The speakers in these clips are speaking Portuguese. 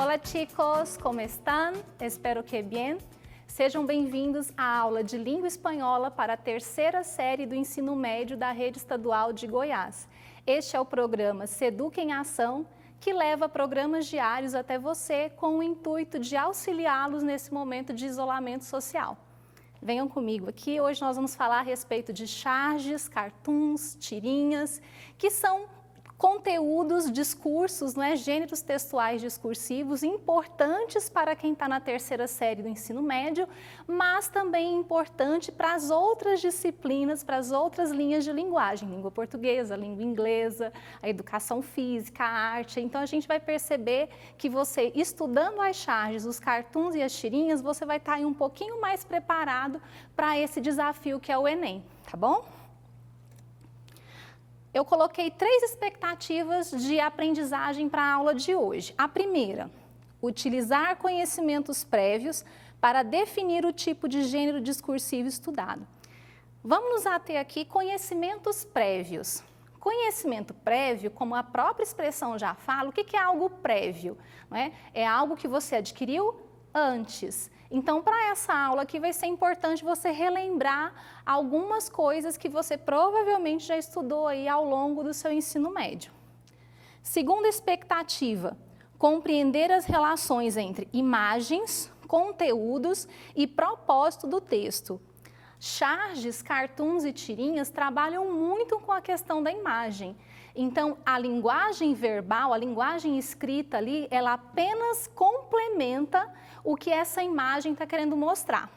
Hola chicos, ¿cómo están? Espero que bien. Sejam bem-vindos à aula de Língua Espanhola para a terceira série do ensino médio da Rede Estadual de Goiás. Este é o programa Seduc em Ação, que leva programas diários até você com o intuito de auxiliá-los nesse momento de isolamento social. Venham comigo aqui, hoje nós vamos falar a respeito de charges, cartoons, tirinhas, que são conteúdos, discursos, gêneros textuais discursivos importantes para quem está na terceira série do ensino médio, mas também importante para as outras disciplinas, para as outras linhas de linguagem, língua portuguesa, língua inglesa, a educação física, a arte. Então a gente vai perceber que você, estudando as charges, os cartoons e as tirinhas, você vai estar aí um pouquinho mais preparado para esse desafio que é o Enem, tá bom? Eu coloquei 3 expectativas de aprendizagem para a aula de hoje. A primeira, utilizar conhecimentos prévios para definir o tipo de gênero discursivo estudado. Vamos nos ater aqui conhecimentos prévios. Conhecimento prévio, como a própria expressão já fala, o que é algo prévio? É algo que você adquiriu antes. Então, para essa aula aqui vai ser importante você relembrar algumas coisas que você provavelmente já estudou aí ao longo do seu ensino médio. Segunda expectativa, compreender as relações entre imagens, conteúdos e propósito do texto. Charges, cartoons e tirinhas trabalham muito com a questão da imagem. Então, a linguagem verbal, a linguagem escrita ali, ela apenas complementa o que essa imagem está querendo mostrar.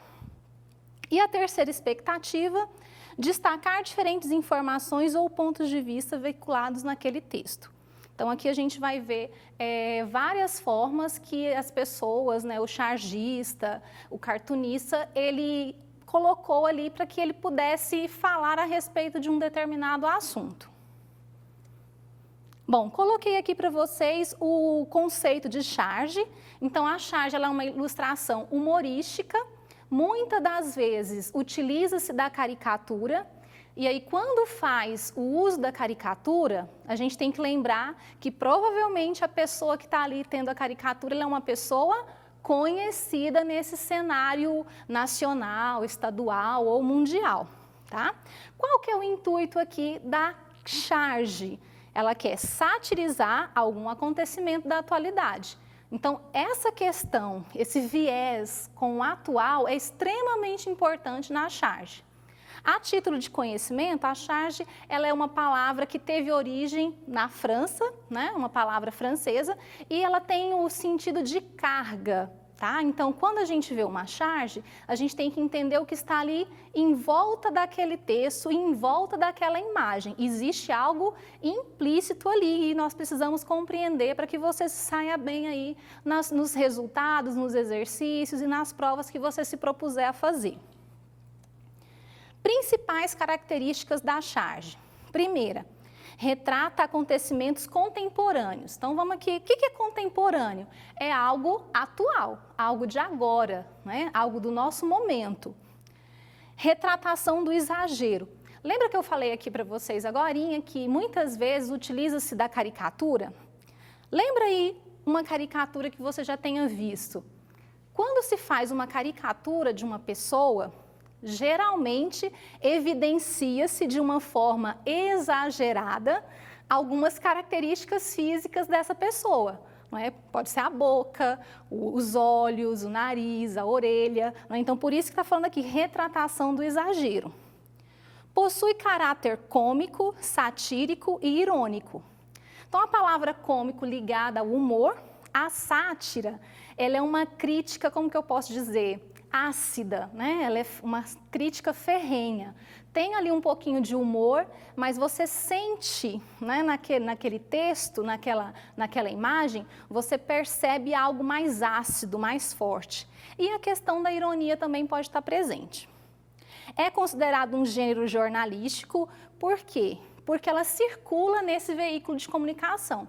E a terceira expectativa, destacar diferentes informações ou pontos de vista veiculados naquele texto. Então, aqui a gente vai ver várias formas que as pessoas, o chargista, o cartunista, ele colocou ali para que ele pudesse falar a respeito de um determinado assunto. Bom, coloquei aqui para vocês o conceito de charge. Então, a charge ela é uma ilustração humorística, muitas das vezes utiliza-se da caricatura, e aí quando faz o uso da caricatura, a gente tem que lembrar que provavelmente a pessoa que está ali tendo a caricatura, ela é uma pessoa conhecida nesse cenário nacional, estadual ou mundial, tá? Qual que é o intuito aqui da charge? Ela quer satirizar algum acontecimento da atualidade. Então, essa questão, esse viés com o atual é extremamente importante na charge. A título de conhecimento, a charge ela é uma palavra que teve origem na França, uma palavra francesa, e ela tem o sentido de carga. Tá? Então, quando a gente vê uma charge, a gente tem que entender o que está ali em volta daquele texto, em volta daquela imagem. Existe algo implícito ali e nós precisamos compreender para que você saia bem aí nos resultados, nos exercícios e nas provas que você se propuser a fazer. Principais características da charge. Primeira, retrata acontecimentos contemporâneos. Então, vamos aqui, o que é contemporâneo? É algo atual, algo de agora, algo do nosso momento. Retratação do exagero. Lembra que eu falei aqui para vocês agorinha que muitas vezes utiliza-se da caricatura? Lembra aí uma caricatura que você já tenha visto. Quando se faz uma caricatura de uma pessoa, geralmente evidencia-se de uma forma exagerada algumas características físicas dessa pessoa. Pode ser a boca, os olhos, o nariz, a orelha. Então, por isso que está falando aqui, retratação do exagero. Possui caráter cômico, satírico e irônico. Então, a palavra cômico ligada ao humor, a sátira, ela é uma crítica, como que eu posso dizer, ácida, ela é uma crítica ferrenha. Tem ali um pouquinho de humor, mas você sente, naquele texto, naquela imagem, você percebe algo mais ácido, mais forte. E a questão da ironia também pode estar presente. É considerado um gênero jornalístico, por quê? Porque ela circula nesse veículo de comunicação.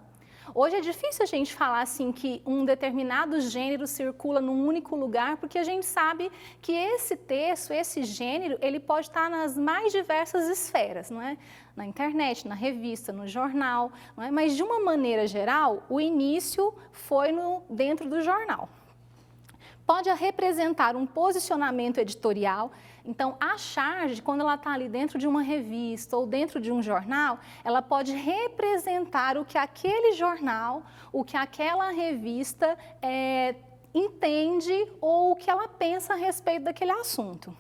Hoje é difícil a gente falar assim que um determinado gênero circula num único lugar, porque a gente sabe que esse texto, esse gênero, ele pode estar nas mais diversas esferas, não é? Na internet, na revista, no jornal, não é? Mas de uma maneira geral, o início foi dentro do jornal. Pode representar um posicionamento editorial. Então, a charge, quando ela está ali dentro de uma revista ou dentro de um jornal, ela pode representar o que aquele jornal, o que aquela revista entende ou o que ela pensa a respeito daquele assunto.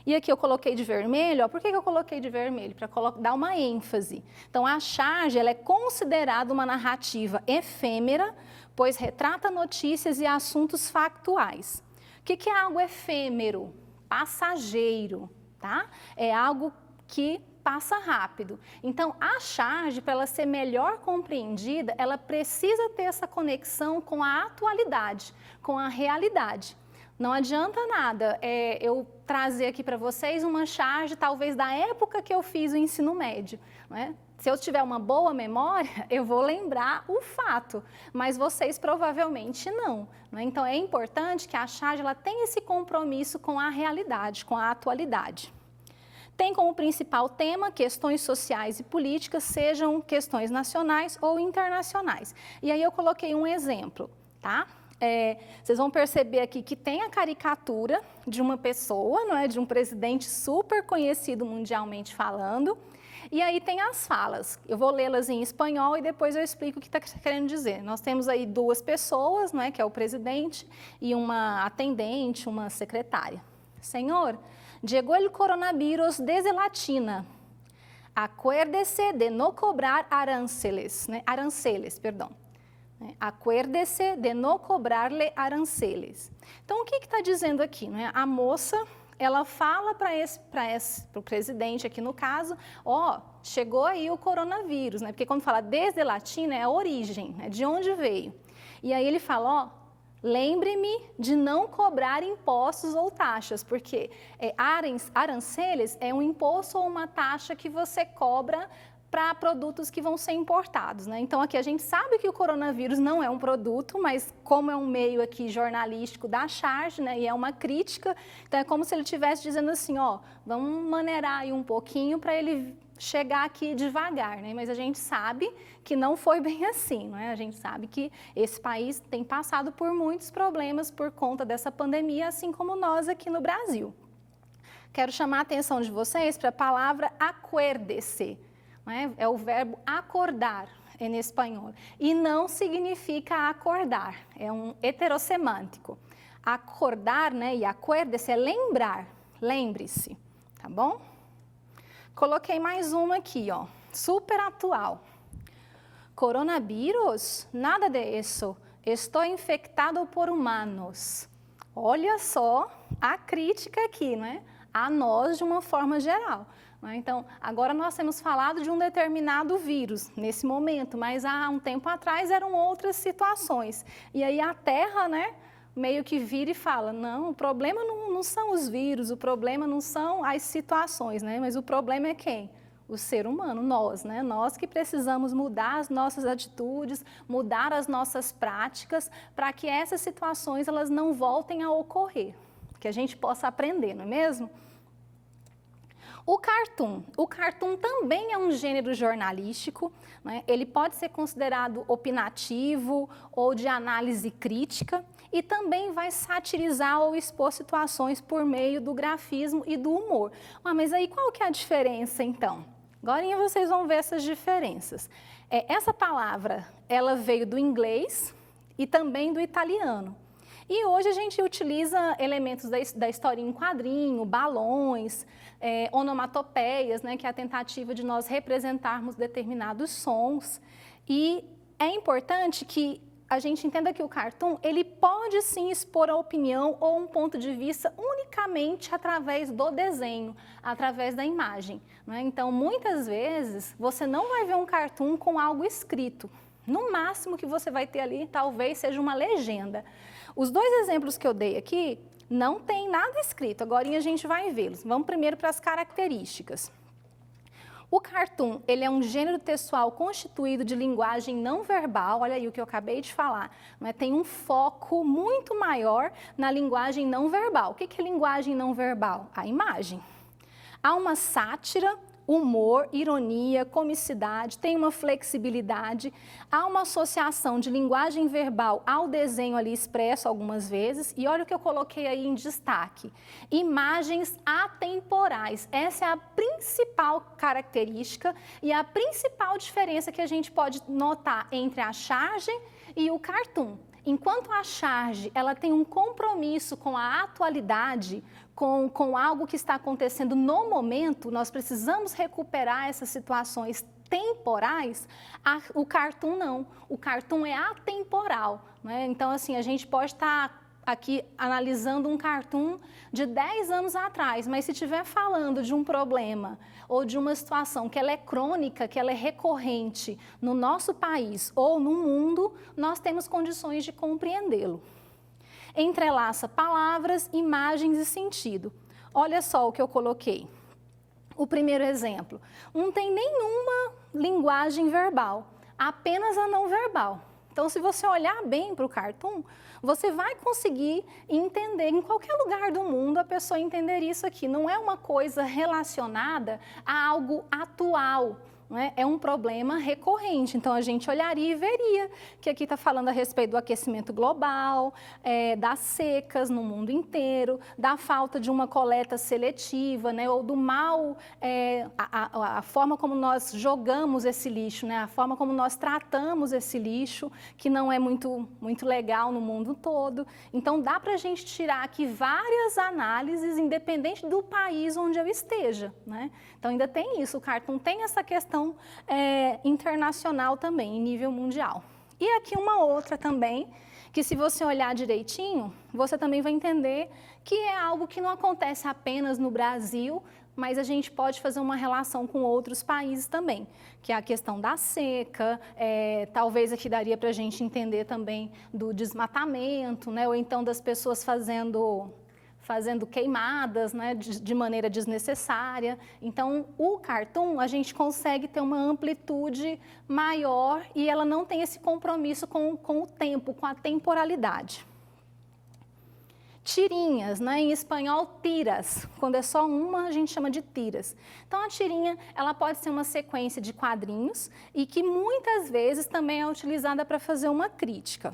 E aqui eu coloquei de vermelho, ó. Por que eu coloquei de vermelho? Para dar uma ênfase. Então, a charge ela é considerada uma narrativa efêmera, pois retrata notícias e assuntos factuais. O que é algo efêmero? Passageiro, tá? É algo que passa rápido. Então, a charge, para ela ser melhor compreendida, ela precisa ter essa conexão com a atualidade, com a realidade. Não adianta nada eu trazer aqui para vocês uma charge, talvez da época que eu fiz o ensino médio, não é? Se eu tiver uma boa memória, eu vou lembrar o fato, mas vocês provavelmente não, não é? Então, é importante que a charge ela tenha esse compromisso com a realidade, com a atualidade. Tem como principal tema questões sociais e políticas, sejam questões nacionais ou internacionais. E aí eu coloquei um exemplo, tá? Vocês vão perceber aqui que tem a caricatura de uma pessoa, não é? De um presidente super conhecido mundialmente falando, e aí tem as falas. Eu vou lê-las em espanhol e depois eu explico o que está querendo dizer. Nós temos aí duas pessoas, não é? Que é o presidente e uma atendente, uma secretária. Senhor, llegó el coronavirus desde la China. Acuérdese de no cobrar aranceles, né? Aranceles, perdão. Acuérdese de não cobrar-lhe aranceles. Então, o que está dizendo aqui? Né? A moça, ela fala para o presidente aqui no caso, chegou aí o coronavírus, né? Porque quando fala desde latina é a origem, é de onde veio. E aí ele fala, lembre-me de não cobrar impostos ou taxas, porque aranceles é um imposto ou uma taxa que você cobra para produtos que vão ser importados, né? Então, aqui a gente sabe que o coronavírus não é um produto, mas como é um meio aqui jornalístico da charge, né? E é uma crítica, então é como se ele estivesse dizendo assim, vamos maneirar aí um pouquinho para ele chegar aqui devagar, né? Mas a gente sabe que não foi bem assim, não é? A gente sabe que esse país tem passado por muitos problemas por conta dessa pandemia, assim como nós aqui no Brasil. Quero chamar a atenção de vocês para a palavra acuérdese. É o verbo acordar em espanhol e não significa acordar, é um heterossemântico. Acordar, né, e acuérdese é lembrar, lembre-se, tá bom? Coloquei mais uma aqui, super atual. Coronavírus? Nada disso, estou infectado por humanos. Olha só a crítica aqui, né, a nós de uma forma geral. Então, agora nós temos falado de um determinado vírus nesse momento, mas há um tempo atrás eram outras situações. E aí a Terra, né, meio que vira e fala, não, o problema não são os vírus, o problema não são as situações, né, mas o problema é quem? O ser humano, nós, né? Nós que precisamos mudar as nossas atitudes, mudar as nossas práticas, para que essas situações elas não voltem a ocorrer, que a gente possa aprender, não é mesmo? O cartoon também é um gênero jornalístico, né? Ele pode ser considerado opinativo ou de análise crítica e também vai satirizar ou expor situações por meio do grafismo e do humor. Mas aí qual que é a diferença então? Agora vocês vão ver essas diferenças. Essa palavra, ela veio do inglês e também do italiano. E hoje a gente utiliza elementos da história em quadrinho, balões, onomatopeias, né, que é a tentativa de nós representarmos determinados sons. E é importante que a gente entenda que o cartoon, ele pode sim expor a opinião ou um ponto de vista unicamente através do desenho, através da imagem, né? Então, muitas vezes, você não vai ver um cartoon com algo escrito. No máximo que você vai ter ali, talvez seja uma legenda. Os dois exemplos que eu dei aqui, não tem nada escrito, agora a gente vai vê-los. Vamos primeiro para as características. O cartoon, ele é um gênero textual constituído de linguagem não verbal, olha aí o que eu acabei de falar, né? Tem um foco muito maior na linguagem não verbal. O que é linguagem não verbal? A imagem. Há uma sátira, humor, ironia, comicidade, tem uma flexibilidade, há uma associação de linguagem verbal ao desenho ali expresso algumas vezes, e olha o que eu coloquei aí em destaque, imagens atemporais. Essa é a principal característica e a principal diferença que a gente pode notar entre a charge e o cartoon. Enquanto a charge ela tem um compromisso com a atualidade, com algo que está acontecendo no momento, nós precisamos recuperar essas situações temporais, o cartoon não. O cartoon é atemporal, né? Então, assim, a gente pode estar aqui analisando um cartoon de 10 anos atrás, mas se estiver falando de um problema ou de uma situação que ela é crônica, que ela é recorrente no nosso país ou no mundo, nós temos condições de compreendê-lo. Entrelaça palavras, imagens e sentido. Olha só o que eu coloquei. O primeiro exemplo, não tem nenhuma linguagem verbal, apenas a não verbal. Então, se você olhar bem para o cartoon, você vai conseguir entender, em qualquer lugar do mundo, a pessoa entender isso aqui. Não é uma coisa relacionada a algo atual, né? É um problema recorrente. Então, a gente olharia e veria que aqui está falando a respeito do aquecimento global, das secas no mundo inteiro, da falta de uma coleta seletiva, né? Ou do mal, a forma como nós jogamos esse lixo, né? A forma como nós tratamos esse lixo, que não é muito legal no mundo todo. Então, dá para a gente tirar aqui várias análises, independente do país onde eu esteja, né? Então, ainda tem isso, o cartoon tem essa questão internacional também, em nível mundial. E aqui uma outra também, que se você olhar direitinho, você também vai entender que é algo que não acontece apenas no Brasil, mas a gente pode fazer uma relação com outros países também, que é a questão da seca, talvez aqui daria para a gente entender também do desmatamento, né? Ou então das pessoas fazendo queimadas, né, de maneira desnecessária. Então, o cartoon, a gente consegue ter uma amplitude maior e ela não tem esse compromisso com o tempo, com a temporalidade. Tirinhas, né, em espanhol, tiras. Quando é só uma, a gente chama de tiras. Então, a tirinha, ela pode ser uma sequência de quadrinhos e que muitas vezes também é utilizada para fazer uma crítica.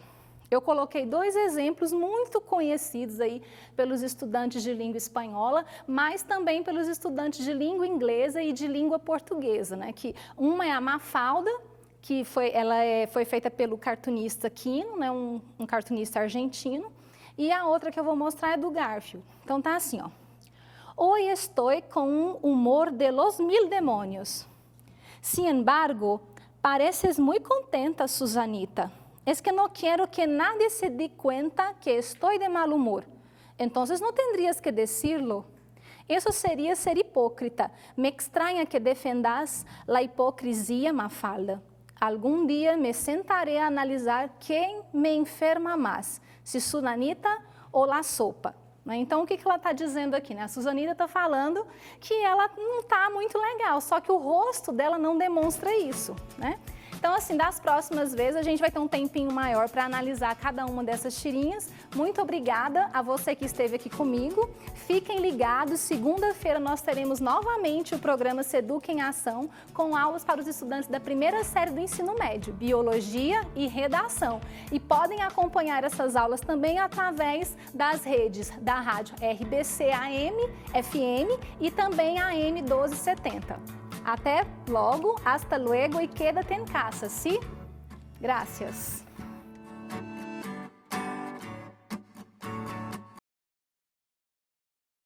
Eu coloquei 2 exemplos muito conhecidos aí pelos estudantes de língua espanhola, mas também pelos estudantes de língua inglesa e de língua portuguesa, né? Que uma é a Mafalda, que foi feita pelo cartunista Quino, né? Um cartunista argentino, e a outra que eu vou mostrar é do Garfield. Então tá assim, ó. Hoy estoy con un humor de los 1000 demonios. Sin embargo, pareces muy contenta, Susanita. Es que no quiero que nadie se dé cuenta que estoy de mal humor. Entonces no tendrías que decirlo. Eso sería ser hipócrita. Me extraña que defendas la hipocrisia, Mafalda. Algún día me sentaré a analisar quién me enferma más, se Susanita ou la sopa. Então, o que ela está dizendo aqui, né? A Susanita está falando que ela não está muito legal, só que o rosto dela não demonstra isso, né? Então, assim, das próximas vezes, a gente vai ter um tempinho maior para analisar cada uma dessas tirinhas. Muito obrigada a você que esteve aqui comigo. Fiquem ligados, segunda-feira nós teremos novamente o programa Seduca em Ação, com aulas para os estudantes da primeira série do ensino médio, Biologia e Redação. E podem acompanhar essas aulas também através das redes da rádio RBC AM, FM e também AM 1270. Até logo, hasta luego e quédate en casa, ¿sí? Gracias.